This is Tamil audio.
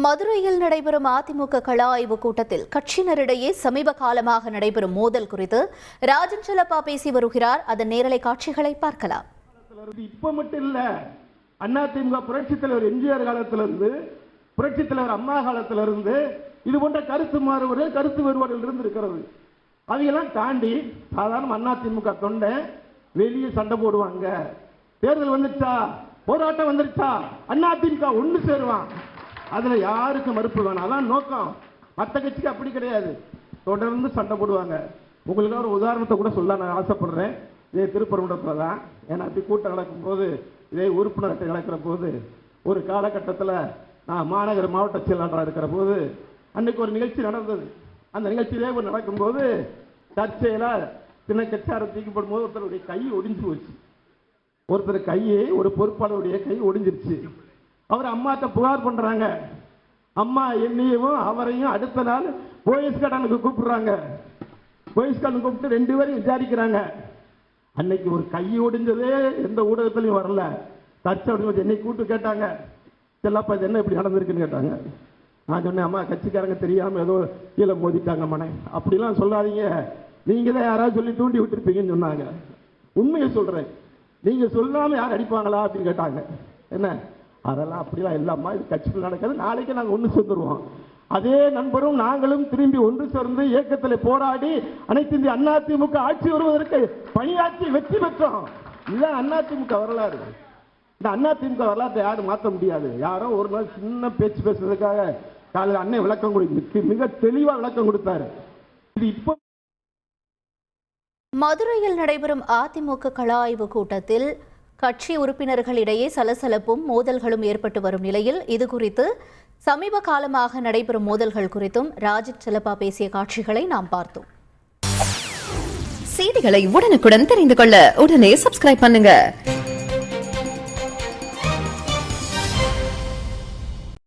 மதுரையில் நடைபெறும் அதிமுக கள ஆய்வு கூட்டத்தில் கட்சியினரிடையே சமீப காலமாக நடைபெறும் மோதல் குறித்து ராஜன் செல்லப்பா பேசி வருகிறார். அதன் நேரலை காட்சிகளை பார்க்கலாம். இப்ப மட்டும் இல்ல, அதிமுக புரட்சித் தலைவர் எம்ஜிஆர் காலத்திலிருந்து, புரட்சித் தலைவர் அம்மா காலத்திலிருந்து இது போன்ற கருத்து மாறுவது, கருத்து வேறுபாடுகள் இருந்து இருக்கிறது. அதையெல்லாம் தாண்டி சாதாரண அதிமுக தொண்டை வெளியே சண்டை போடுவாங்க. தேர்தல் வந்துருச்சா, போராட்டம் வந்துருச்சா, அதிமுக ஒன்று சேருவான். அதுல யாருக்கு மறுப்பு வேணாம். அதான் நோக்கம். மற்ற கட்சிக்கு அப்படி கிடையாது. தொடர்ந்து சண்டை போடுவாங்க. உங்களுக்கு ஒரு உதாரணத்தை கூட சொல்ல நான் ஆசைப்படுறேன். இதே திருப்பரங்குன்றத்தில் தான். ஏன்னா அப்படி கூட்டம் நடக்கும் போது, இதே உறுப்பினர்கிட்ட நடக்கிற போது, ஒரு காலகட்டத்தில் நான் மாநகர மாவட்ட செயலாளராக இருக்கிற போது அன்னைக்கு ஒரு நிகழ்ச்சி நடந்தது. அந்த நிகழ்ச்சியிலே ஒரு நடக்கும்போது சர்ச்சையில் சின்ன கட்சியாரை தூக்கிப்படும் போது ஒருத்தருடைய கை ஒடிஞ்சு போச்சு. ஒருத்தர் கையை, ஒரு பொறுப்பாளருடைய கை ஒடிஞ்சிருச்சு. அவர் அம்மாட்ட புகார் பண்றாங்க. அம்மா என்னையும் அவரையும் அடுத்த நாள் போலீஸ் கடனுக்கு கூப்பிடுறாங்க. போலீஸ் கடன் கூப்பிட்டு 2 பேரையும் விசாரிக்கிறாங்க. அன்னைக்கு ஒரு கை ஒடிஞ்சதே எந்த ஊடகத்திலையும் வரல. சர்ச்சை என்னை கூப்பிட்டு கேட்டாங்க, செல்லப்பா இது என்ன இப்படி நடந்திருக்குன்னு கேட்டாங்க. நான் சொன்னேன், அம்மா கட்சிக்காரங்க தெரியாம ஏதோ கீழே மோதிட்டாங்க மனை, அப்படிலாம் சொல்லாதீங்க, நீங்க தான் யாராவது சொல்லி தூண்டி விட்டுருப்பீங்கன்னு சொன்னாங்க. உண்மையை சொல்றேன், நீங்க சொல்லாம யார் அடிப்பாங்களா அப்படின்னு கேட்டாங்க. என்ன அதெல்லாம் அப்படிலாம் இல்லாமா, இது கட்சிகள் நடக்கிறது, நாளைக்கு நாங்கள் ஒன்று சேர்ந்துருவோம். அதே நண்பரும் நாங்களும் திரும்பி ஒன்று சேர்ந்து இயக்கத்தில் போராடி அனைத்து இந்திய அதிமுக ஆட்சி வருவதற்கு பணியாற்றி வெற்றி பெற்றோம். இதுதான் அதிமுக வரலாறு. இந்த அதிமுக வரலாற்றை யாரும் மாற்ற முடியாது. யாரோ ஒரு நாள் சின்ன பேச்சு பேசுறதுக்காக காலையில் அண்ணன் விளக்கம் கொடுத்து மிக தெளிவாக விளக்கம் கொடுத்தாரு. இது இப்போ மதுரையில் நடைபெறும் அதிமுக கள ஆய்வு கூட்டத்தில் கட்சி உறுப்பினர்களிடையே சலசலப்பும் மோதல்களும் ஏற்பட்டு வரும் நிலையில் இதுகுறித்து சமீப காலமாக நடைபெறும் மோதல்கள் குறித்தும் ராஜன் செல்லப்பா பேசிய காட்சிகளை நாம் பார்த்தோம். செய்திகளை உடனுக்குடன் தெரிந்து கொள்ள உடனே சப்ஸ்கிரைப் பண்ணுங்க.